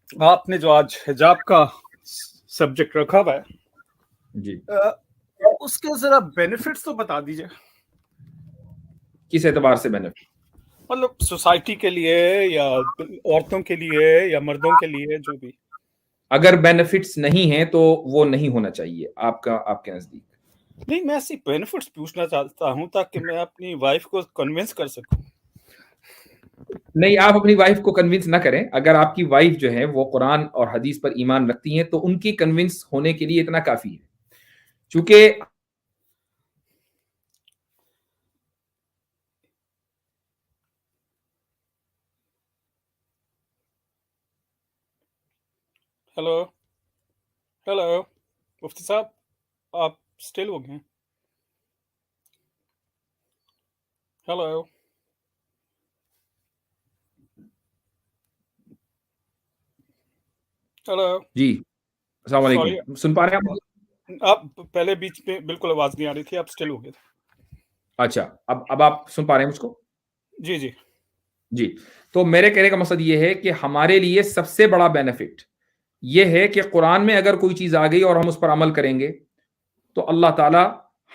आपने जो आज हिजाब का सब्जेक्ट रखा हुआ है, जी, उसके जरा बेनिफिट्स तो बता दीजिए। किस एतबार से बेनिफिट? मतलब सोसाइटी के लिए या औरतों के लिए या मर्दों के लिए, जो भी। अगर बेनिफिट्स नहीं है तो वो नहीं होना चाहिए आपके नजदीक। नहीं, मैं ऐसी बेनिफिट्स पूछना चाहता हूँ ताकि मैं अपनी वाइफ को कन्विंस कर सकूं। नहीं, आप अपनी वाइफ को कन्विंस ना करें। अगर आपकी वाइफ जो है वो कुरान और हदीस पर ईमान रखती हैं तो उनकी कन्विंस होने के लिए इतना काफी है। चूंकि हेलो, हेलो मुफ्ती साहब, आप स्टिल हो गए? Hello, hello. जी, अस्सलाम सॉरी, वालेकुम, सुन पा रहे हैं आप मुझे? आप पहले बीच में बिल्कुल आवाज नहीं आ रही थी, आप स्टिल हो गए थे। अच्छा, अब आप सुन पा रहे हैं मुझको? जी जी। जी, तो मेरे कहने का मकसद ये है कि हमारे लिए सबसे बड़ा बेनिफिट ये है कि कुरान में अगर कोई चीज़ आ गई और हम उस पर अमल करेंगे, तो अल्लाह ताला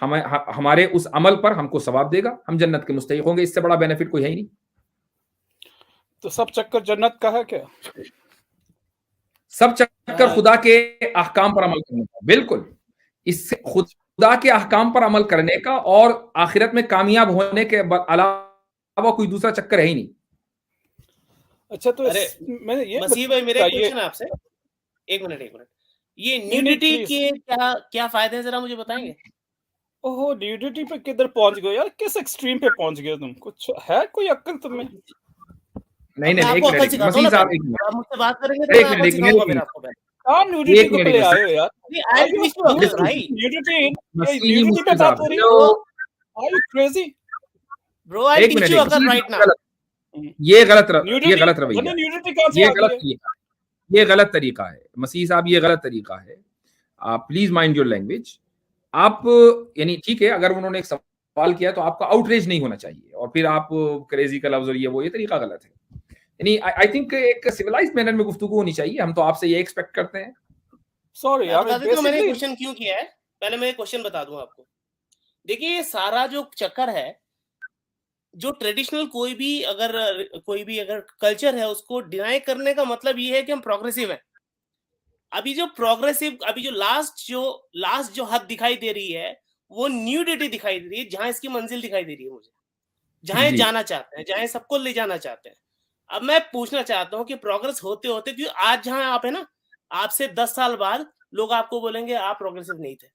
हमारे उस अमल पर हमको सवाब देगा, हम जन्नत के मुस्तहिक होंगे। इससे बड़ा बेनिफिट कोई है ही नहीं। तो सब चक्कर जन्नत का है क्या? सब चक्कर खुदा के अहकाम पर अमल करने का। बिल्कुल, इससे खुदा के अहकाम पर अमल करने का और आखिरत में कामयाब होने के अलावा कोई दूसरा चक्कर है ही नहीं। अच्छा, तो अरे मैंने ये मसीह भाई, मेरा एक बताइए। क्वेश्चन है आपसे। एक मिनट, एक मिनट। ये नहीं नहीं, न्यूडिटी प्लीज। के क्या क्या फायदे हैं, जरा मुझे बताएंगे? ओहो, न्यूडिटी पे किधर पहुंच गए यार? किस एक्सट्रीम पे पहुंच गए तुम? कुछ है कोई अक्ल तुम्हें? नहीं अब मैं नहीं, आपको अकल एक मिनट सिखाता हूँ मसीह ना साहब, पहले। एक मिनट अब आप मुझसे बात करेंगे तो मैं अकल एक सिखाऊंगा फिर मिनट आपको पहले। आप न्यूडिटी एक को मिनट पहले एक आए हो यार। I R you teach you अकल न्यूडिटी? भाई। न्यूडिटी न्यूडिटी पे मसीह बात साहब, हो रही है? जो आर यू क्रेजी? ब्रो, आई एक टीच मिनट यू एक अकल मिनट, राइट नाउ। गलत, ये न्यूडिटी, गलत रवैया मैंने है। न्यूडिटी कहाँ से ये आ गई गलत है? तरीका है। ये गलत तरीका है मसीह साहब, ये गलत तरीका है। आप प्लीज माइंड योर लैंग्वेज। आप यानी ठीक है, अगर उन्होंने एक सवाल किया तो आपका आउटरेज नहीं होना चाहिए और फिर आप क्रेजी का लफ्ज और ये तरीका गलत है। यानी आई थिंक एक सिविलाइज्ड मैनर में गुफ्तगू होनी चाहिए। हम तो आपसे ये एक्सपेक्ट करते हैं। सॉरी मैं यार, बता देता हूँ मैंने बेसिकली क्वेश्चन क्यों किया है। पहले मैं क्वेश्चन बता दूं आपको। देखिए, ये सारा जो चक्कर है, जो ट्रेडिशनल कोई भी अगर कल्चर है, उसको डिनाई करने का मतलब ये है कि हम प्रोग्रेसिव हैं। अभी जो लास्ट जो हद दिखाई दे रही है, वो न्यूडिटी दिखाई दे रही है, जहां इसकी मंजिल दिखाई दे रही है मुझे, जहां ये जी, जाना चाहते हैं, जहां ये सबको ले जाना चाहते हैं। अब मैं पूछना चाहता हूँ कि प्रोग्रेस होते होते, क्योंकि आज जहां आप है ना, आपसे 10 साल बाद लोग आपको बोलेंगे आप प्रोग्रेसिव नहीं थे,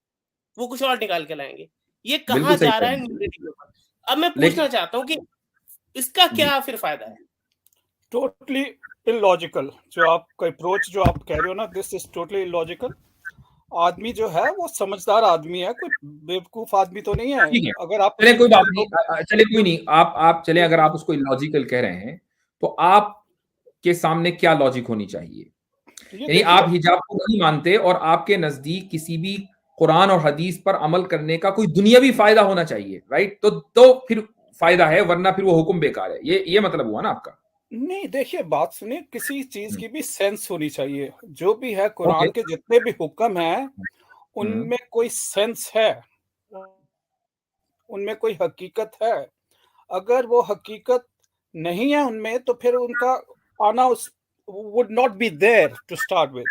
वो कुछ और निकाल के लाएंगे। ये बिल्कुल कहाँ सही जा कह रहा रहे है हैं। न्यूडिटी के ऊपर। अब मैं पूछना लेकिन चाहता हूँ कि इसका जी, क्या फिर फायदा है? टोटली इलॉजिकल जो आपका अप्रोच जो आप कह रहे हो ना, दिस इज टोटली इलॉजिकल। आदमी जो है वो समझदार आदमी है, कोई बेवकूफ आदमी तो नहीं है। ठीक है, अगर आप चले उसे कोई बात नहीं, लोग चले कोई नहीं, आप चले, अगर आप उसको लॉजिकल कह रहे हैं तो आपके सामने क्या लॉजिक होनी चाहिए? ये यानी देखिए। आप हिजाब को नहीं मानते और आपके नजदीक किसी भी कुरान और हदीस पर अमल करने का कोई दुनियावी फायदा होना चाहिए, राइट? तो फिर फायदा है, वरना फिर वो हुक्म बेकार है। ये मतलब हुआ ना आपका? नहीं, देखिए, बात सुनिए, किसी चीज हम्म, की भी सेंस होनी चाहिए। जो भी है, ओके। कुरान के जितने भी हुक्म हैं, हम्म, उनमें कोई सेंस है, उनमें कोई हकीकत है। अगर वो हकीकत नहीं है उनमें, तो फिर उनका आना उस would not be there to start with.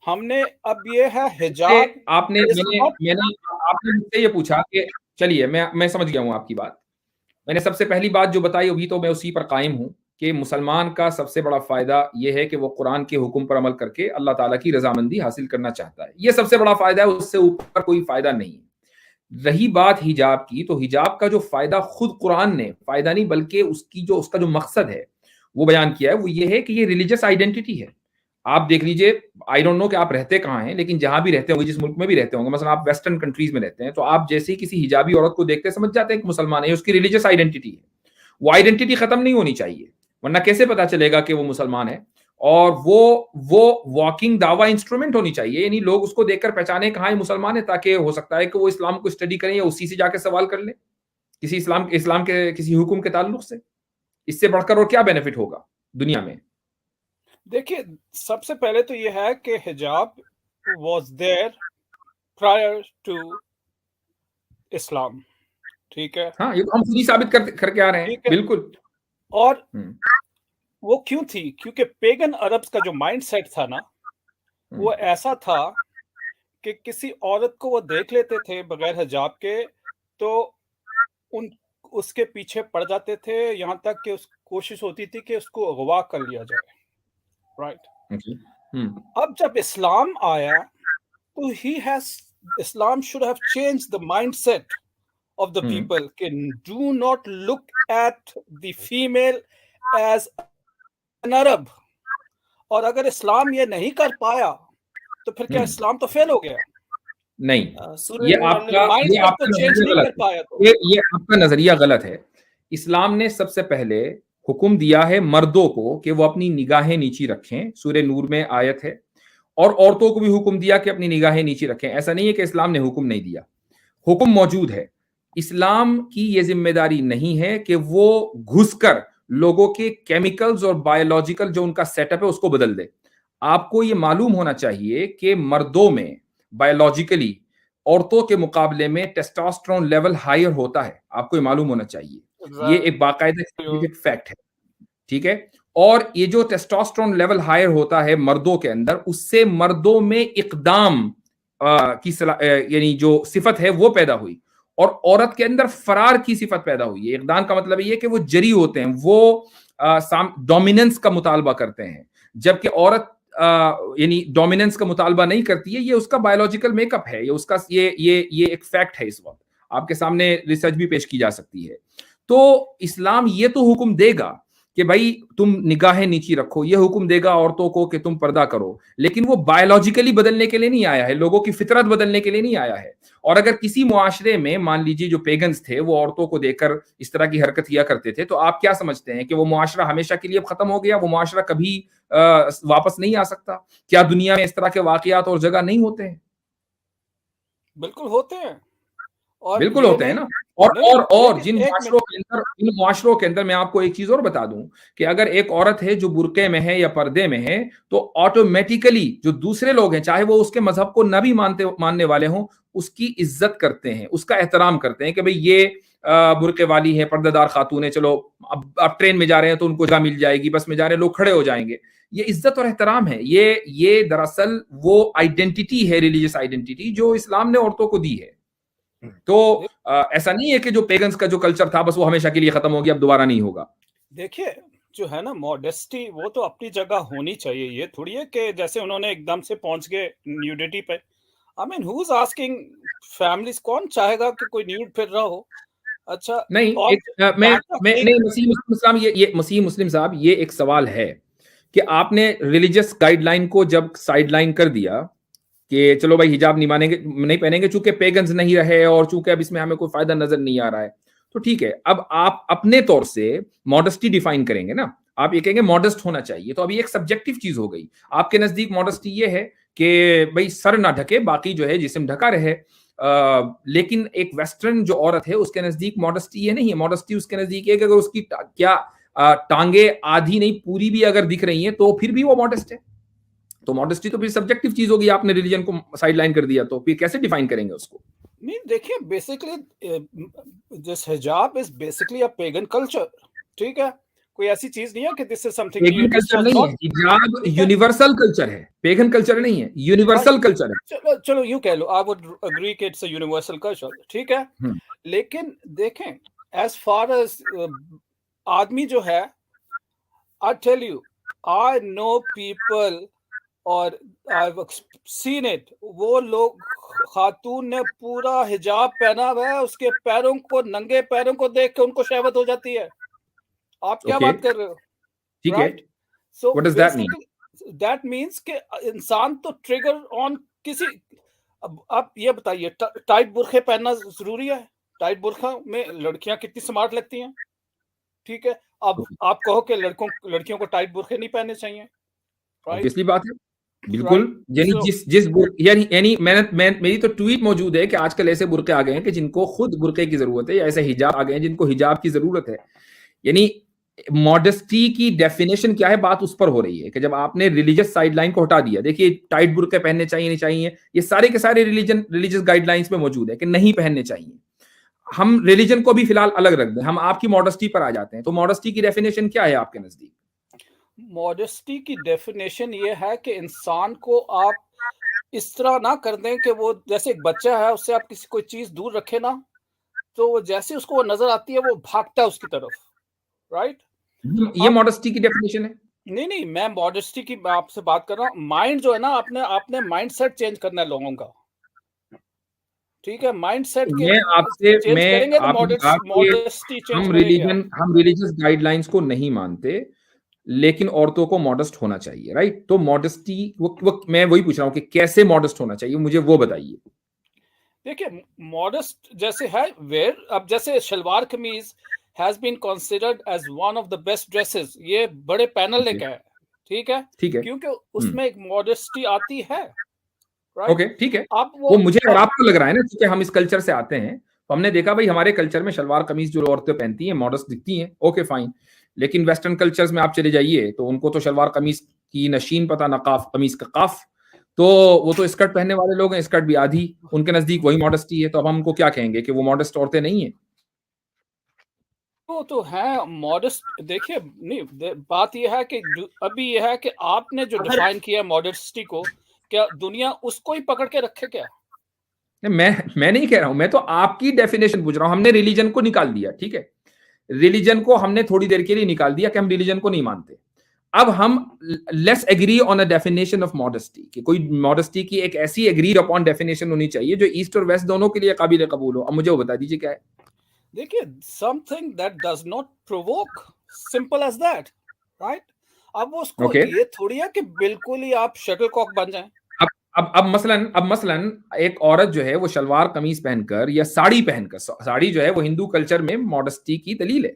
हमने अब ये है, इससे हिजाब आपने इज मैंने नॉट। मैंने आपने मुझसे ये पूछा कि चलिए, मैं समझ गया हूं आपकी बात। मैंने सबसे पहली बात जो बताई अभी, तो मैं उसी पर कायम हूं कि मुसलमान का सबसे बड़ा फायदा यह है कि वो कुरान के हुक्म पर अमल करके अल्लाह ताला की रजामंदी हासिल करना चाहता है। ये सबसे बड़ा फायदा है, उससे ऊपर कोई फायदा नहीं है। रही बात हिजाब की, तो हिजाब का जो फायदा खुद कुरान ने फायदा नहीं बल्कि उसका जो मकसद है वो बयान किया है, वो ये है कि ये रिलीजियस आइडेंटिटी है। आप देख लीजिए, आई डोंट नो कि आप रहते कहाँ हैं, लेकिन जहां भी रहते होंगे, जिस मुल्क में भी रहते होंगे, मसलन आप वेस्टर्न कंट्रीज में रहते हैं, तो आप जैसे ही किसी हिजाबी औरत को देखते हैं समझ जाते हैं कि मुसलमान है, उसकी रिलीजियस आइडेंटिटी है। वो आइडेंटिटी खत्म नहीं होनी चाहिए, वरना कैसे पता चलेगा कि वो मुसलमान है? और वो वॉकिंग दावा इंस्ट्रूमेंट होनी चाहिए, यानी लोग उसको देखकर पहचाने कहाँ ये मुसलमान है, ताकि हो सकता है कि वो इस्लाम को स्टडी करें या उसी से जाके सवाल कर लें किसी इस्लाम के किसी हुक्म के ताल्लुक से। इससे बढ़कर और क्या बेनिफिट होगा दुनिया में? देखिए, सबसे पहले तो ये है कि हिजाब was there prior to Islam, ठीक है? हाँ, ये तो हम खुद ही साबित करके आ रहे हैं, ठीक है। बिल्कुल। और वो क्यों थी? क्योंकि पेगन अरब्स का जो माइंडसेट था ना, वो ऐसा था कि किसी औरत को वो देख लेते थे बगैर हिजाब के, तो उन उसके पीछे पड़ जाते थे, यहाँ तक कि उस कोशिश होती थी कि उसको अगवा कर लिया जाए, राइट? अब जब इस्लाम आया, तो Islam should have changed the mindset of the people can do not look at the female as an Arab. और अगर इस्लाम ये नहीं कर पाया तो फिर क्या इस्लाम तो फेल हो गया? नहीं, ये आपका चेंज नहीं कर पाया तो ये आपका नजरिया गलत है। इस्लाम ने सबसे पहले हुक्म दिया है मर्दों को कि वो अपनी निगाहें नीची रखें, सूरह नूर में आयत है, और औरतों को भी हुक्म दिया कि अपनी निगाहें नीची रखें। ऐसा नहीं है कि इस्लाम ने हुक्म नहीं दिया, हुक्म मौजूद है। इस्लाम की ये जिम्मेदारी नहीं है कि वो घुसकर लोगों के केमिकल्स और बायोलॉजिकल जो उनका सेटअप है उसको बदल दे। आपको ये मालूम होना चाहिए कि मर्दों में बायोलॉजिकली औरतों के मुकाबले में टेस्टोस्टेरोन लेवल हायर होता है, आपको ये मालूम होना चाहिए। ये एक बाकायदा साइंटिफिक फैक्ट है, ठीक है? और ये जो टेस्टोस्टेरोन लेवल हायर होता है मर्दों के अंदर, उससे मर्दों में इकदाम की यानी जो सिफत है वो पैदा हुई, और औरत के अंदर फरार की सिफत पैदा हुई है। इकदाम का मतलब ये कि वो जरी होते हैं, वो डोमिनेंस का मुतालबा करते हैं, जबकि औरत यानी डोमिनेंस का मुतालबा नहीं करती है। ये उसका बायोलॉजिकल मेकअप है, ये उसका ये एक फैक्ट है। इस वक्त आपके सामने रिसर्च भी पेश की जा सकती है। तो इस्लाम ये तो हुक्म देगा कि भाई तुम निगाहें नीची रखो, ये हुक्म देगा औरतों को कि तुम पर्दा करो, लेकिन वो बायोलॉजिकली बदलने के लिए नहीं आया है, लोगों की फितरत बदलने के लिए नहीं आया है। और अगर किसी मुआशरे में मान लीजिए जो पेगन्स थे वो औरतों को देखकर इस तरह की हरकत किया करते थे, तो आप क्या समझते हैं कि वो मुआशरा हमेशा के लिए खत्म हो गया? वो मुआशरा कभी वापस नहीं आ सकता? क्या दुनिया में इस तरह के वाकयात और जगह नहीं होते हैं? बिल्कुल होते हैं, और बिल्कुल होते हैं ना। और जिन मुआशरों के अंदर मैं आपको एक चीज और बता दूं कि अगर एक औरत है जो बुर्के में है या पर्दे में है, तो ऑटोमेटिकली जो दूसरे लोग हैं, चाहे वो उसके मजहब को न भी मानने वाले हों, उसकी इज्जत करते हैं, उसका एहतराम करते हैं कि भाई ये बुर्के वाली है, पर्देदार खातून है, चलो अब ट्रेन में जा रहे हैं तो उनको जगह मिल जाएगी, बस में जा रहे हैं लोग खड़े हो जाएंगे। ये इज्जत और एहतराम है। ये दरअसल वो आइडेंटिटी है, रिलीजियस आइडेंटिटी, जो इस्लाम ने औरतों को दी है। तो ऐसा नहीं है कि जो पेगन्स का जो कल्चर था बस वो हमेशा के लिए खत्म हो गया, अब दोबारा नहीं होगा। देखिए, जो है ना मॉडेस्टी, वो तो अपनी जगह होनी चाहिए। ये थोड़ी है कि जैसे उन्होंने एकदम से पहुंच गए न्यूडिटी पे। I mean who is asking families, कौन चाहेगा कि कोई न्यूड फिर रहा हो? अच्छा, नहीं, मसीह मुस्लिम साहब, ये एक सवाल है कि आपने रिलीजियस गाइडलाइन को जब साइडलाइन कर दिया कि चलो भाई हिजाब नहीं पहनेंगे चूंकि पेगन्स नहीं रहे और चूंकि अब इसमें हमें कोई फायदा नजर नहीं आ रहा है, तो ठीक है, अब आप अपने तौर से मॉडेस्टी डिफाइन करेंगे ना, आप ये कहेंगे मॉडेस्ट होना चाहिए, तो अभी एक सब्जेक्टिव चीज हो गई। आपके नजदीक मॉडेस्टी ये है कि भाई सर ना ढके, बाकी जो है जिस्म ढका रहे। लेकिन एक वेस्टर्न जो औरत है उसके नजदीक मॉडेस्टी ये नहीं है। मॉडेस्टी उसके नजदीक है कि अगर उसकी टांगे आधी नहीं पूरी भी अगर दिख रही हैं तो फिर भी वो मॉडेस्ट है। तो मॉडेस्टी तो फिर सब्जेक्टिव चीज होगी, आपने रिलीजन को साइडलाइन कर दिया तो फिर कैसे डिफाइन करेंगे उसको? नहीं, देखिए, बेसिकली दिस हिजाब is basically a pagan culture, ठीक है? कोई ऐसी चीज नहीं है कि this is something pagan culture नहीं है, हिजाब यूनिवर्सल कल्चर है, पेगन कल्चर नहीं है, यूनिवर्सल कल्चर है। चलो यूं कह लो, आई वुड एग्री कि इट्स अ यूनिवर्सल कल्चर, ठीक है? लेकिन देखें, एज फार एज आदमी जो है, I tell you, I know people और आई हैव सीन इट, वो लोग, खातून ने पूरा हिजाब पहना हुआ है, उसके पैरों को, नंगे पैरों को देख के उनको शहवत हो जाती है। आप क्या बात कर रहे हो? ठीक है, so what does that mean? That means कि इंसान तो ट्रिगर ऑन किसी, अब आप ये बताइए, टाइट बुरखे पहनना जरूरी है? टाइट बुरखा में लड़कियां कितनी स्मार्ट लगती हैं, ठीक है? अब आप कहो कि लड़कियों को टाइट बुरखे नहीं पहनने चाहिए, ऑब्वियसली बात है, बिल्कुल। यानी मेरी तो ट्वीट मौजूद है कि आजकल ऐसे बुरके आ गए हैं कि जिनको खुद बुरके की जरूरत है, या ऐसे हिजाब आ गए हैं जिनको हिजाब की जरूरत है। यानी मॉडेस्टी की डेफिनेशन क्या है, बात उस पर हो रही है कि जब आपने रिलीजियस साइडलाइन को हटा दिया, देखिए टाइट बुर्के पहनने चाहिए नहीं चाहिए, ये सारे के सारे रिलीजियस गाइडलाइंस में मौजूद है कि नहीं पहनने चाहिए। हम रिलीजन को भी फिलहाल अलग रख दें, हम आपकी मॉडेस्टी पर आ जाते हैं। तो मॉडेस्टी की डेफिनेशन क्या है आपके नजदीक? मॉडेस्टी की डेफिनेशन ये है कि इंसान को आप इस तरह ना कर दें कि वो जैसे एक बच्चा है, उससे आप किसी कोई चीज दूर रखे ना, तो वो जैसे उसको वो नजर आती है वो भागता है उसकी तरफ, राइट? ये मॉडेस्टी की डेफिनेशन है? नहीं, मैं मॉडेस्टी की आपसे बात कर रहा हूँ। माइंड जो है ना, आपने माइंड सेट चेंज करना है लोगों का, ठीक है? माइंड सेट के मैं आपसे चेंज करेंगे तो आपने कहा कि मॉडेस्टी चेंज करेंगे आप। हम रिलीजियस गाइडलाइंस को नहीं मानते, लेकिन औरतों को मॉडेस्ट होना चाहिए, राइट? तो मॉडेस्टी मैं वही पूछ रहा हूँ कि कैसे मॉडेस्ट होना चाहिए, मुझे वो बताइए। देखिए, मॉडेस्ट जैसे है वेयर, अब जैसे shalwar kameez has been considered as one of the best dresses, ये बड़े पैनल ने कहा है, ठीक है? ठीक है। क्योंकि उसमें एक मॉडेस्टी आती है, राइट? ओके, ठीक है। अब वो मुझे और अब आपको लग रहा है ना, क्योंकि हम इस कल्चर से आते हैं, तो हमने देखा भाई हमारे कल्चर में शलवार कमीज जो औरतें पहनती हैं मॉडेस्ट दिखती हैं, ओके फाइन। लेकिन वेस्टर्न कल्चर्स में आप चले जाइए तो उनको तो शलवार कमीज की नशीन पता ना काफ कमीज का काफ, तो वो तो स्कर्ट पहनने वाले लोग हैं, स्कर्ट भी आधी, उनके नजदीक वही मॉडेस्टी है। तो अब हम उनको क्या कहेंगे कि वो मॉडेस्ट औरतें नहीं है? वो तो है मॉडेस्ट। देखिए, नहीं, बात यह है कि अभी यह है कि आपने जो अगर डिफाइन किया मॉडेस्टी को, क्या दुनिया उसको ही पकड़ के रखे क्या? मैं नहीं कह रहा हूं, मैं तो आपकी डेफिनेशन पूछ रहा हूं। हमने रिलीजन को निकाल दिया, ठीक है, रिलीजन को हमने थोड़ी देर के लिए निकाल दिया कि हम रिलीजन को नहीं मानते। अब हम let's agree on a definition of modesty, कि कोई मॉडेस्टी की एक ऐसी एग्रीड अपॉन डेफिनेशन होनी चाहिए जो ईस्ट और वेस्ट दोनों के लिए काबिल कबूल हो। अब मुझे वो बता दीजिए क्या है। देखिए, something that does not provoke, simple as that, right? अब उसको ओके, ये थोड़ी है कि बिल्कुल ही आप शटलकॉक बन जाएं। अब मसलन एक औरत जो है वो शलवार कमीज पहनकर या साड़ी पहनकर, साड़ी जो है वो हिंदू कल्चर में मॉडेस्टी की दलील है,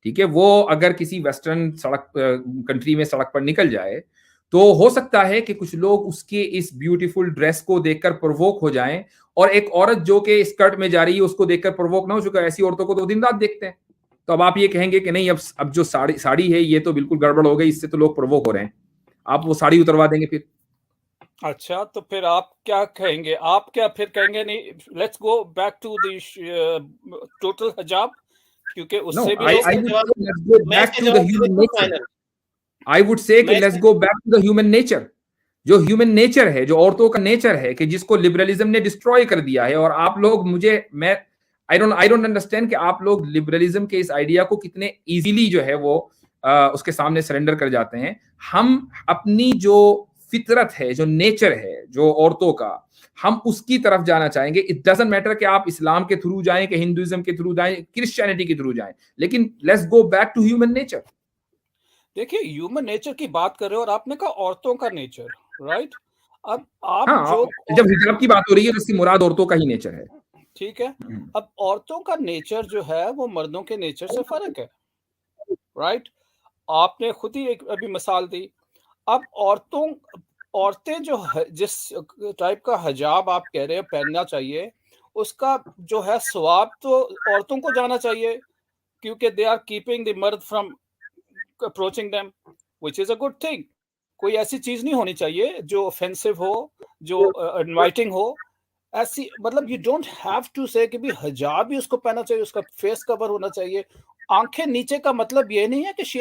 ठीक है, वो अगर किसी वेस्टर्न सड़क कंट्री में सड़क पर निकल जाए तो हो सकता है कि कुछ लोग उसके इस ब्यूटीफुल ड्रेस को देखकर प्रवोक हो जाएं, और एक औरत जो कि स्कर्ट में जा रही है उसको देखकर प्रवोक ना हो चुका। ऐसी औरतों को तो दिन रात देखते हैं। तो अब आप ये कहेंगे कि नहीं, अब जो साड़ी साड़ी है ये तो बिल्कुल गड़बड़ हो गई, इससे तो लोग प्रवोक हो रहे हैं, आप वो साड़ी उतरवा देंगे फिर? अच्छा, तो फिर आप क्या कहेंगे? आप क्या फिर कहेंगे नहीं, let's go back to the total hijab, क्योंकि नो, उससे भी आई लोग I would say let's go मैं बैक इसका टू द जवाब दे ह्यूमन देता हूँ nature. Final. I would say कि मैं लेट्स इसका go back to the human nature. जो ह्यूमन नेचर है, जो औरतों का नेचर है, कि जिसको लिबरलिज्म ने डिस्ट्रॉय कर दिया है। और आप लोग मैं आई डोंट अंडरस्टैंड कि आप लोग लिबरलिज्म के इस आइडिया को कितने इजीली जो है वो उसके सामने सरेंडर कर जाते हैं। हम अपनी जो फितरत है, जो नेचर है जो औरतों का, हम उसकी तरफ जाना चाहेंगे। इट डजंट मैटर कि आप इस्लाम के थ्रू जाएं, कि हिंदुइज्म के थ्रू जाएं, क्रिश्चियनिटी के थ्रू जाएं, लेकिन let's go back to human nature. देखिए, ह्यूमन नेचर की बात कर रहे हो और आपने कहा औरतों का नेचर, राइट? अब आप हाँ, जो जब हिजाब की बात हो रही है तो इसकी मुराद औरतों का ही नेचर है। ठीक है, अब औरतों का नेचर जो है वो मर्दों के नेचर से फर्क है, राइट? आपने खुद ही एक अभी मिसाल दी। अब औरतें जो जिस टाइप का हिजाब आप कह रहे हो पहनना चाहिए, उसका जो है सवाब तो औरतों को जाना चाहिए, क्योंकि दे आर कीपिंग द मर्द from approaching them, which is a good thing. कोई ऐसी चीज नहीं होनी चाहिए जो ऑफेंसिव हो, जो इनवाइटिंग हो। ऐसी मतलब you don't have to say कि भी हिजाब ही उसको पहनना चाहिए, उसका फेस कवर होना चाहिए, आंखें नीचे का मतलब ये नहीं है कि she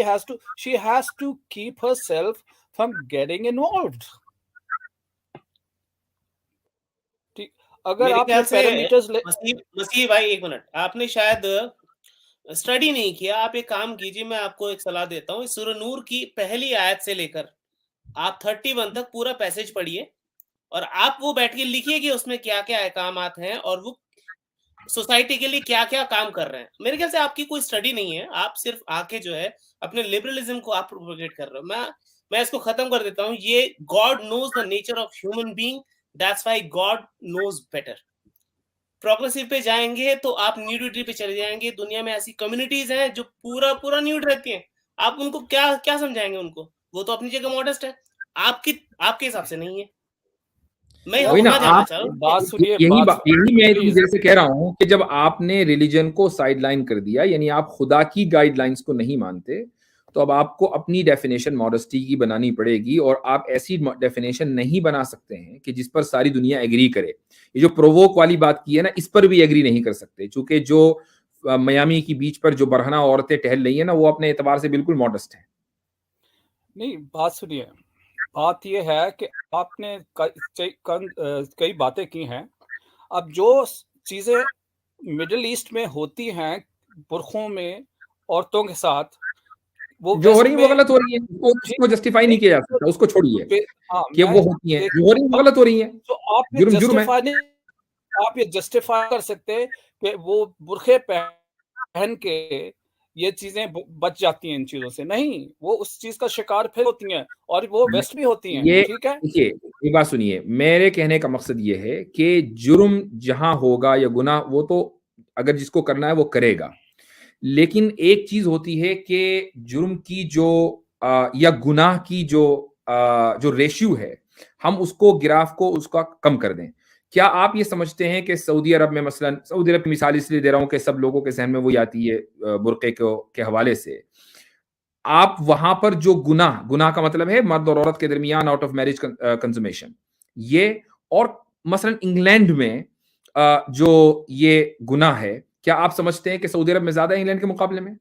has to keep herself from getting involved. ठीक, अगर मेरे आपने ख्याल से पैरामीटर्स मसीह भाई, एक मिनट, आपने शायद स्टडी नहीं किया। आप एक काम कीजिए, मैं आपको एक सलाह देता हूँ। सूरह नूर की पहली आयत से लेकर आप 31 तक पूरा पैसेज पढ़िए, और आप वो बैठ के लिखिए कि उसमें क्या-क्या अहकामात हैं और वो सोसाइटी के लिए क्या-क्या काम कर रहे हैं। मेरे ख्याल से आपकी कोई स्टडी नहीं है, आप सिर्फ आके जो है अपने लिबरलिज्म को आप प्रोपेगेट कर रहे हो। मैं इसको खत्म कर देता हूँ। ये God knows the nature of human being, that's why God knows better. Progressive पे जाएंगे तो आप न्यूडिटी पे चले जाएंगे। दुनिया में ऐसी कम्युनिटीज हैं जो पूरा न्यूड रहती हैं। आप उनको क्या क्या समझाएंगे? उनको वो तो अपनी जगह मॉडेस्ट है, आपके हिसाब से नहीं है। मैं वही ना, होना जानना आप चाह रहा हूँ बात सुनिए, यही मैं इतनी प्लीज देर से कह रहा हूँ कि जब आपने रिलीजन को साइडलाइन कर दिया, यानी आप खुदा की गाइडलाइंस को नहीं मानते, तो अब आपको अपनी डेफिनेशन मॉडेस्टी की बनानी पड़ेगी, और आप ऐसी डेफिनेशन नहीं बना सकते हैं कि जिस पर सारी दुनिया एग्री करे। ये जो प्रोवोक वाली बात की है ना, इस पर भी एग्री नहीं कर सकते, क्योंकि जो मियामी की बीच पर जो बरहना औरतें टहल रही है ना, वो अपने एतबार से बिल्कुल मॉडेस्ट है। नहीं, बात सुनिए, बात यह है कि आपने कई बातें की हैं। अब जो चीजें मिडिल ईस्ट में होती हैं बुरखों में औरतों के साथ, वो जो हो वेस्ट रही है वो में गलत हो रही है, उसको जस्टिफाई नहीं किया जा सकता, उसको छोड़िए हाँ, कि मैं वो होती है, जो हो रही है वो अब गलत हो रही है, तो जुर्म जुर्म है। आप ये जस्टिफाई कर सकते कि वो बुरखे पहन के ये चीजें बच जाती हैं इन चीजों से। नहीं, वो उस चीज का शिकार फिर होती हैं, और वो वेस्ट भी होती हैं। ये ठीक है, देखिए, एक बात सुनिए, मेरे कहने का मकसद ये है कि जुर्म जहां होगा या गुनाह, वो तो अगर जिसको करना है वो करेगा, लेकिन एक चीज होती है कि जुर्म की जो या गुनाह की जो रेशियो है, हम उसको ग्राफ को उसका कम कर दें। क्या आप ये समझते हैं कि सऊदी अरब में, मसलन सऊदी अरब की मिसाल इसलिए दे रहा हूं कि सब लोगों के जहन में वही आती है बुरके के हवाले से, आप वहां पर जो गुनाह गुनाह का मतलब है मर्द और औरत के दरमियान आउट ऑफ मैरिज कंसुमेशन, ये, और मसलन इंग्लैंड में जो ये गुनाह है, क्या आप समझते हैं कि सऊदी अरब में ज्यादा है इंग्लैंड के मुकाबले में?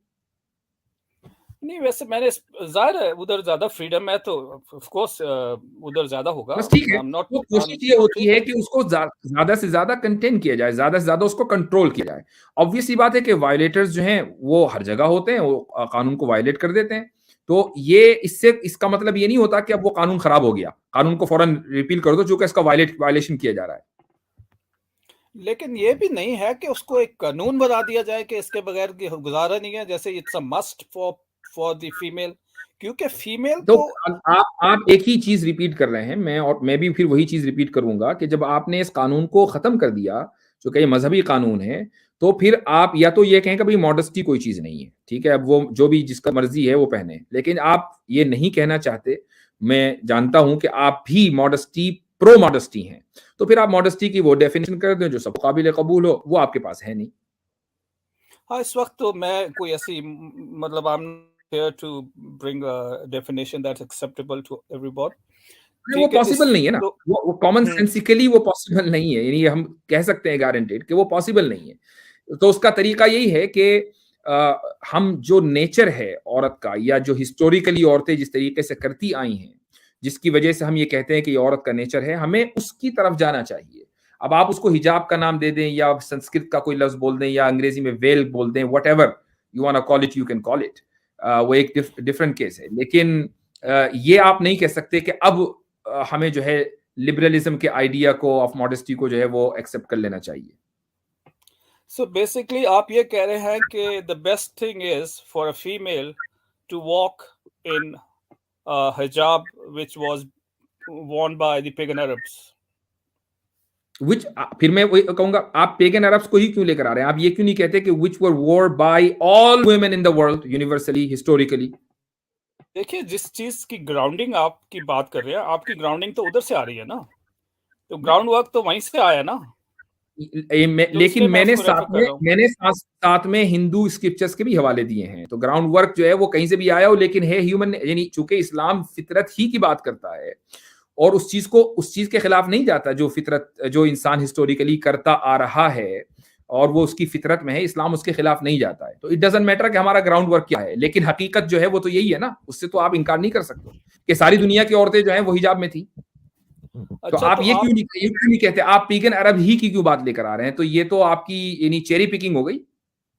नहीं, वैसे मैंने जाहिर है उधर ज्यादा फ्रीडम है, तो ऑफ कोर्स उधर ज्यादा होगा। बस ठीक है, आई एम नॉट, तो कोशिश ये होती है कि उसको ज्यादा से ज्यादा कंटेन किया जाए, ज्यादा से ज्यादा उसको कंट्रोल किया जाए। ऑब्वियस सी बात है कि वायलेटर्स जो हैं वो हर जगह होते हैं, वो कानून को वायलेट कर देते हैं। तो ये इसका मतलब ये नहीं होता कि अब वो कानून खराब हो गया, कानून को फौरन रिपील कर दो चूंकि इसका वायलेशन किया जा रहा है। लेकिन ये भी नहीं है कि उसको एक कानून बना दिया जाए कि इसके बगैर गुजारा नहीं है, जैसे it's a must for the female, क्योंकि फीमेल तो को आप एक ही चीज रिपीट कर रहे हैं, मैं भी फिर वही चीज रिपीट करूंगा कि जब आपने इस कानून को खत्म कर दिया, जो कि ये मजहबी कानून है, तो फिर आप या तो ये कहें कि भाई मॉडेस्टी कोई चीज नहीं है, ठीक है, अब वो जो भी जिसका मर्जी है वो पहने, लेकिन आप ये नहीं कहना चाहते। मैं जानता हूं कि आप भी मॉडेस्टी, प्रो मॉडेस्टी हैं, तो फिर आप मॉडेस्टी की वो डेफिनेशन कर दें जो सब काबिल कबूल हो, वो आपके पास है नहीं। हाँ, इस वक्त तो मैं कोई ऐसी मतलब I am here to bring a definition that's acceptable to everybody. वो ठीक है, पॉसिबल नहीं है ना, तो वो कॉमन सेंसिकली वो पॉसिबल नहीं है, यानी हम कह सकते हैं गारंटेड कि वो पॉसिबल नहीं है। तो उसका तरीका यही है कि हम जो नेचर है औरत का, या जो हिस्टोरिकली औरतें जिस तरीके से करती आई हैं, जिसकी वजह से हम ये कहते हैं कि ये औरत का नेचर है, हमें उसकी तरफ जाना चाहिए। अब आप उसको हिजाब का नाम दे दें, या संस्कृत का कोई लफ्ज बोल दें, या अंग्रेजी में वेल बोल दें, whatever you want to call it, you can call it, वो एक डिफरेंट केस है। लेकिन ये आप नहीं कह सकते कि अब हमें जो है लिबरलिज्म के आइडिया को ऑफ मॉडेस्टी को जो है वो एक्सेप्ट कर लेना चाहिए। सो बेसिकली आप ये कह रहे हैं कि the best thing is for a female to walk in hijab which was worn by the pagan Arabs. Which फिर मैं वही कहूंगा, आप पेगन अरब्स को ही क्यों लेकर आ रहे हैं? आप ये क्यों नहीं कहते कि which were worn by all women in the world universally historically? देखिए, जिस चीज की ग्राउंडिंग आपकी बात कर रहे हैं, आपकी ग्राउंडिंग तो उधर से आ रही है ना, तो ग्राउंड वर्क तो वहीं से आया ना। लेकिन मैंने साथ में हिंदू स्क्रिप्चर्स के भी हवाले दिए हैं, तो ग्राउंड वर्क जो है वो कहीं से भी आया हो, लेकिन है ह्यूमन, यानी चूंकि इस्लाम फितरत ही की बात करता है और उस चीज के खिलाफ नहीं जाता जो फितरत, जो इंसान हिस्टोरिकली करता आ रहा है और वो उसकी फितरत में है, इस्लाम उसके खिलाफ नहीं जाता है। तो इट डजंट मैटर कि हमारा ग्राउंड वर्क क्या है, लेकिन हकीकत जो है वो तो यही है ना, उससे तो आप इनकार नहीं कर सकते कि सारी दुनिया की औरतें जो है वो हिजाब में थी। तो आप ये क्यों नहीं कहते, आप पेगन अरब ही की क्यों बात लेकर आ रहे हैं? तो ये तो आपकी यानी चेरी पिकिंग हो गई।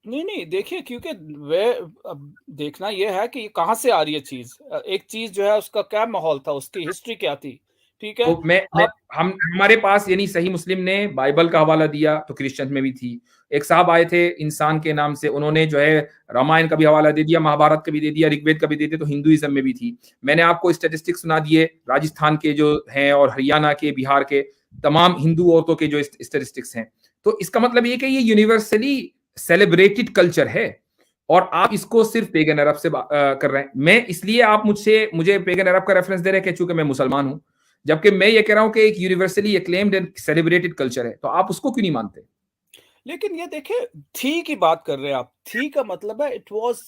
नहीं, देखिए, क्योंकि वे अब देखना यह है कि कहां से आ रही है चीज। एक चीज जो है उसका क्या माहौल था, उसकी हिस्ट्री क्या थी, ठीक है। तो हमारे पास यानी सही मुस्लिम ने बाइबल का हवाला दिया, तो क्रिश्चियन में भी थी। एक साहब आए थे इंसान के नाम से, उन्होंने जो है रामायण का भी हवाला दे दिया, महाभारत का भी दे दिया, ऋग्वेद का भी दे दिया, तो हिंदुइज्म में भी थी। मैंने आपको स्टैटिस्टिक्स सुना दिए राजस्थान के जो हैं और हरियाणा के, बिहार के तमाम हिंदू औरतों के जो स्टैटिस्टिक्स हैं। तो इसका मतलब ये कि ये यूनिवर्सली सेलिब्रेटेड कल्चर है, और आप इसको सिर्फ पेगन अरब से कर रहे हैं। मैं इसलिए आप मुझे पेगन अरब का रेफरेंस दे रहे हैं क्योंकि मैं मुसलमान हूं, जबकि मैं ये कह रहा हूं कि एक universally acclaimed and celebrated culture है, तो आप उसको क्यों नहीं मानते? लेकिन ये देखिए, थी की बात कर रहे हैं आप, थी का मतलब है it was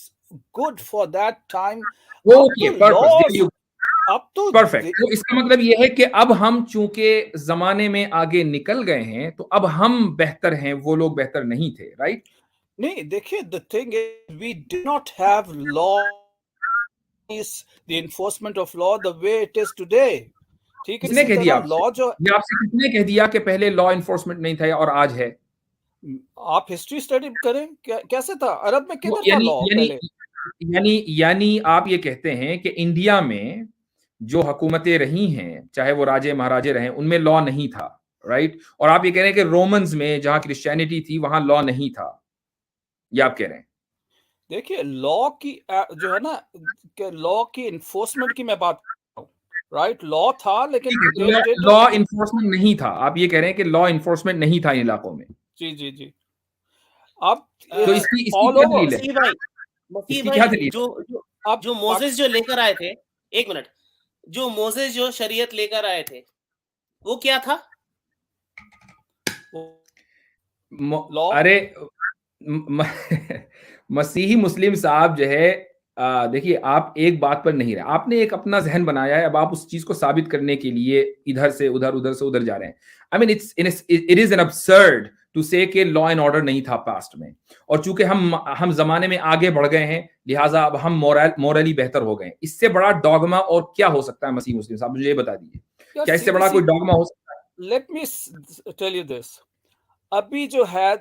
good for that time. Okay, purpose, अब तो परफेक्ट। तो इसका मतलब ये है कि अब हम चूंकि जमाने में आगे निकल गए हैं, तो अब हम बेहतर हैं, वो लोग बेहतर नहीं थे, राइट? नहीं, देखिए, the thing is we do not have law, the enforcement of law the way it is today. ठीक है, किसने कह दिया आपसे? लॉ जो ये आपसे किसने कह दिया कि पहले लॉ एनफोर्समेंट नहीं था और आज है? आप हिस्ट्री स्टडी करें, कैसे था अरब में, किधर था यानी लॉ यानी पहले? यानी यानी आप ये कहते हैं कि इंडिया में जो हुकूमतें रही हैं, चाहे वो राजे महाराजे रहे, उनमें लॉ नहीं था, राइट? और आप ये कह रहे हैं कि रोमन्स में जहां क्रिश्चियनिटी थी वहां लॉ नहीं था, ये आप कह रहे हैं? देखिए, लॉ की जो है ना, लॉ की इन्फोर्समेंट की मैं बात कर रहा हूँ, राइट? लॉ था लेकिन लॉ इन्फोर्समेंट नहीं था, आप ये कह रहे हैं कि लॉ इन्फोर्समेंट नहीं था इन इलाकों में। जी जी जी। अब तो इसकी ऑल क्या ओवर, दलील है? मसीह इसकी भाई, क्या दलील है? जो मोसेस जो लेकर आए थे, एक मिनट, जो मोसेस जो शरीयत लेकर आए थे, वो क्या था? लॉ। अरे मसीही मुस्लिम साहब जो है, देखिए, आप एक बात पर नहीं रहे, आपने एक अपना जहन बनाया है, अब आप उस चीज को साबित करने के लिए इधर से उधर, उधर से उधर जा रहे हैं। I mean it is an absurd to say कि लॉ एंड ऑर्डर नहीं था पास्ट में, और चूंकि हम जमाने में आगे बढ़ गए हैं, लिहाजा अब हम मोरली बेहतर हो गए। इससे बड़ा डॉगमा और क्या हो सकता है? मसीह मुस्लिम साहब मुझे ये बता दीजिए, क्या इससे बड़ा कोई डॉगमा हो सकता है? Let me tell you this, अभी जो है,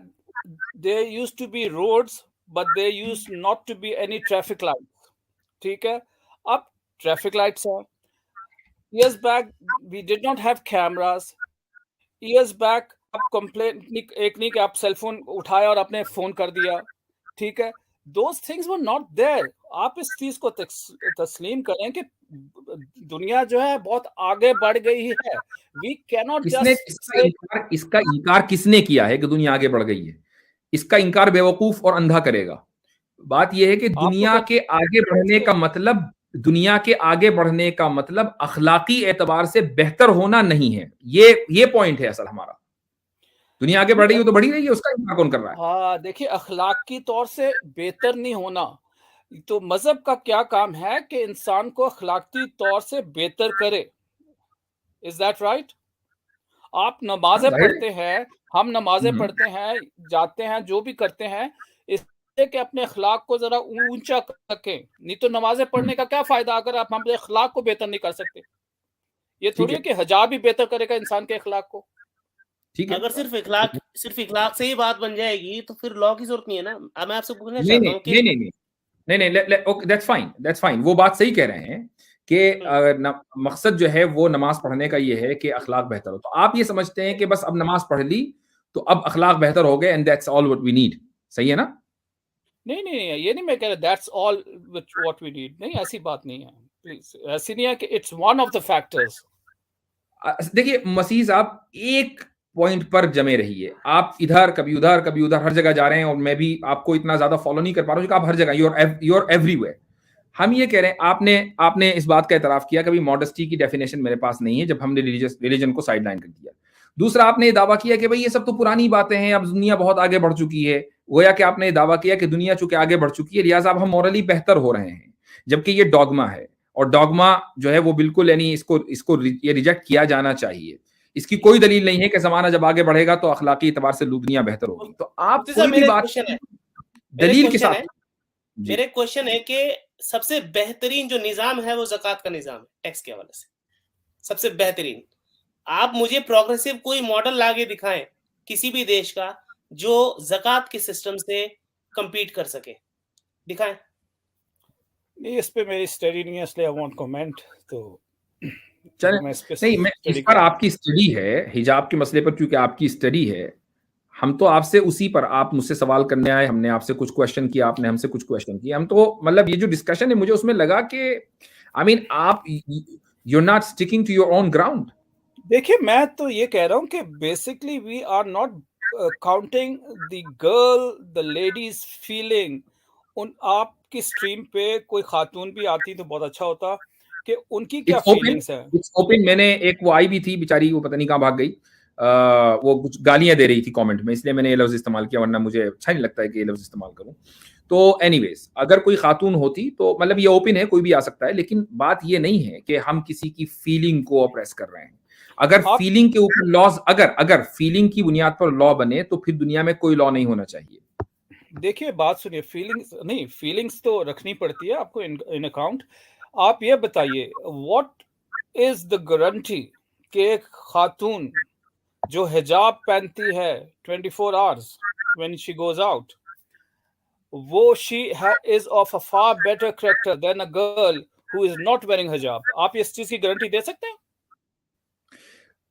there used to be roads but there used not to be any traffic lights, ठीक है? अब traffic lights हैं। years back we did not have cameras, years back आप कंप्लेंट एक नहीं कि आप सेल फोन उठाया और आपने फोन कर दिया, ठीक है? those things were not there। आप इस चीज को तस्लीम करें कि दुनिया जो है बहुत आगे बढ़ गई है। we cannot just इसका इनकार किसने किया है कि दुनिया आगे बढ़ गई है? इसका इनकार बेवकूफ और अंधा करेगा। बात यह है कि दुनिया के आगे बढ़ने का मतलब, दुनिया के आगे बढ़ने का मतलब अखलाकी एतबार से बेहतर होना नहीं है। ये पॉइंट है असल हमारा। दुनिया आगे बढ़ रही है तो बढ़ी रही है, उसका इनकार कौन कर रहा है? हाँ, देखिए, अखलाकी तौर से बेहतर नहीं होना, तो मजहब का क्या काम है कि इंसान को अखलाकी तौर से बेहतर करे। Is that right? आप नमाजें पढ़ते हैं, हम नमाजें पढ़ते हैं, जाते हैं, जो भी करते हैं, इससे कि अपने अखलाक को जरा ऊंचा कर सकें। नहीं तो नमाजें पढ़ने का क्या फायदा अगर आप अपने अखलाक को बेहतर नहीं कर सकते? ये थोड़ी है कि हिजाब ही बेहतर करेगा इंसान के अखलाक को। ठीक है, अगर सिर्फ इखलाक से ही बात बन जाएगी तो फिर लॉ की जरूरत नहीं है ना। अब मैं आपसे पूछना चाहता हूँ कि नहीं, दैट्स फाइन, वो बात सही कह रहे हैं कि मकसद जो है वो नमाज पढ़ने का ये है कि अखलाक बेहतर हो। तो आप ये समझते हैं कि बस अब नमाज पढ़ ली तो अब अखलाक बेहतर हो गए, and that's all what we need, सही है ना? नहीं, ये नहीं मैं कह रहा that's all what we need, नहीं, ऐसी बात नहीं है, प्लीज, ऐसी नहीं है कि it's one of the factors. देखिए मसीह साहब, एक पॉइंट पर जमे रहिए। आप इधर कभी उधर कभी उधर हर जगह जा रहे हैं, और मैं भी आपको इतना ज्यादा फॉलो नहीं कर पा रहा हूँ। आप हर जगह, यूर एवरीवेयर। हम ये कह रहे हैं, आपने इस बात का एतराफ किया, कभी मॉडेस्टी की डेफिनेशन मेरे पास नहीं है, जब हमने रिलीजन को साइड लाइन कर दिया। दूसरा, आपने ये दावा किया कि भाई ये सब तो पुरानी बातें हैं, अब दुनिया बहुत आगे बढ़ चुकी है। गोया कि आपने ये दावा किया कि दुनिया चूंकि आगे बढ़ चुकी है, लिहाजा अब हम मॉरली बेहतर हो रहे हैं, जबकि ये डॉगमा है। और डॉगमा जो है वो बिल्कुल, यानी इसको ये रिजेक्ट किया जाना चाहिए। इसकी कोई दलील नहीं है कि जमाना जब आगे बढ़ेगा तो अखलाकी एतबार से दुनिया बेहतर होगी। तो आप कोई भी बात दलील के साथ, मेरे क्वेश्चन है कि सबसे बेहतरीन जो निजाम है वो ज़कात का निजाम है, टैक्स के हवाले से सबसे बेहतरीन। आप मुझे प्रोग्रेसिव कोई मॉडल लाके दिखाएं किसी भी देश का जो ज़कात के सिस्टम से compete कर सके, दिखाएं। नहीं, इस पे मेरी स्टडी नहीं है, इसलिए आई वोंट कमेंट। तो इस पर आपकी स्टडी है, हिजाब के मसले पर चूंकि आपकी स्टडी है, हम तो आपसे उसी पर, आप मुझसे सवाल करने आए, हमने आपसे कुछ क्वेश्चन किया, आपने हमसे कुछ क्वेश्चन किया। हम तो मतलब ये जो डिस्कशन है, मुझे उसमें लगा कि आप you are not sticking to your own ground. देखिए, मैं तो ये कह रहा हूँ कि basically we are not counting the girl, the ladies feeling. आपकी स्ट्रीम पे कोई खातून भी आती तो बहुत अच्छा होता, कि उनकी क्या फीलिंग्स है। It's open. मैंने एक वो आई भी थी बेचारी, वो पता नहीं कहाँ भाग गई, वो कुछ गालियां दे रही थी कमेंट में, इसलिए मैंने ये लफ्ज इस्तेमाल किया, वरना मुझे अच्छा नहीं लगता है कि ये लफ्ज इस्तेमाल करूं। तो एनीवेज, अगर कोई खातून होती तो मतलब ये ओपन है, कोई भी आ सकता है, लेकिन बात ये नहीं है कि हम किसी की फीलिंग को ऑप्रेस कर रहे हैं। अगर फीलिंग के ऊपर लॉज, अगर फीलिंग की बुनियाद पर लॉ बने तो फिर दुनिया में कोई लॉ नहीं होना चाहिए। देखिए बात सुनिए, फीलिंग्स तो रखनी पड़ती है आपको इन अकाउंट। आप ये बताइए, व्हाट इज द गारंटी कि एक खातून जो हिजाब पहनती है 24 hours when she goes out, वो she is of a far better character than a girl who is not wearing hijab? आप इस चीज की गारंटी दे सकते हैं?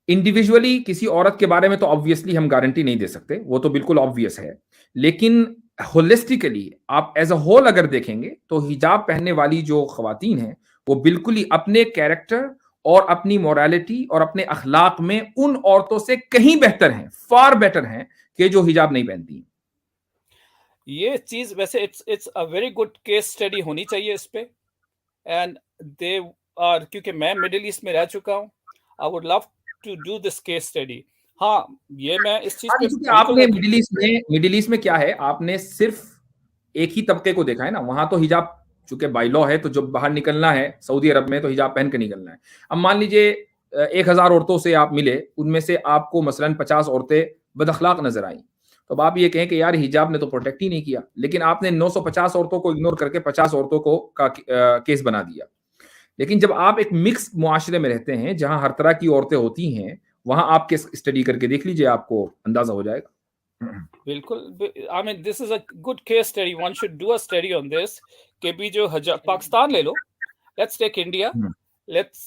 इंडिविजुअली किसी औरत के बारे में तो ऑब्वियसली हम गारंटी नहीं दे सकते, वो तो बिल्कुल ऑब्वियस है, लेकिन होलिस्टिकली आप एज अ होल अगर देखेंगे तो हिजाब पहनने वाली जो खवातीन हैं वो बिल्कुल ही अपने कैरेक्टर और अपनी मोरालिटी और अपने अखलाक में उन औरतों से कहीं बेहतर हैं, फार बेटर हैं, कि जो हिजाब नहीं पहनती। ये चीज वैसे it's a very good case study होनी चाहिए इस पे, एंड दे आर, क्योंकि मैं मिडिल ईस्ट में रह चुका हूँ, I would love to do this case study. हाँ, ये मैं इस चीज पे आपने मिडिल ईस्ट में क्या है, आपने सिर्फ एक ही तबके को देखा है ना। वहां तो हिजाब चूंकि बाय लॉ है, तो जब बाहर निकलना है सऊदी अरब में तो हिजाब पहन के निकलना है। अब मान लीजिए 1000 औरतों से आप मिले, उनमें से आपको मसलन 50 औरतें बदअखलाक नजर आई, तो अब आप ये कहें कि यार हिजाब ने तो प्रोटेक्ट ही नहीं किया, लेकिन आपने 950 औरतों को इग्नोर करके 50 औरतों को केस बना दिया। लेकिन जब आप एक मिक्स मुआशरे में रहते हैं जहां हर तरह की औरतें होती हैं, वहां आप केस स्टडी करके देख लीजिए, आपको अंदाजा हो जाएगा। बिल्कुल, I mean this is a good case study, one should do a study on this. कि भी जो हिजाब, पाकिस्तान ले लो, let's take India, let's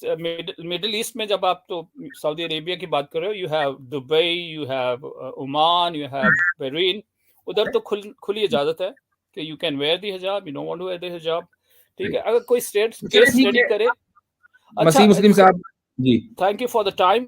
Middle East में जब आप तो सऊदी अरेबिया की बात कर रहे हो, you have Dubai, you have Oman, you have Bahrain, उधर तो खुली इजाजत है कि you can wear the hijab, you don't want to wear the hijab, ठीक है। अगर कोई स्टेट केस स्टडी करे। मसीह मुस्लिम साहब ji, thank you for the time.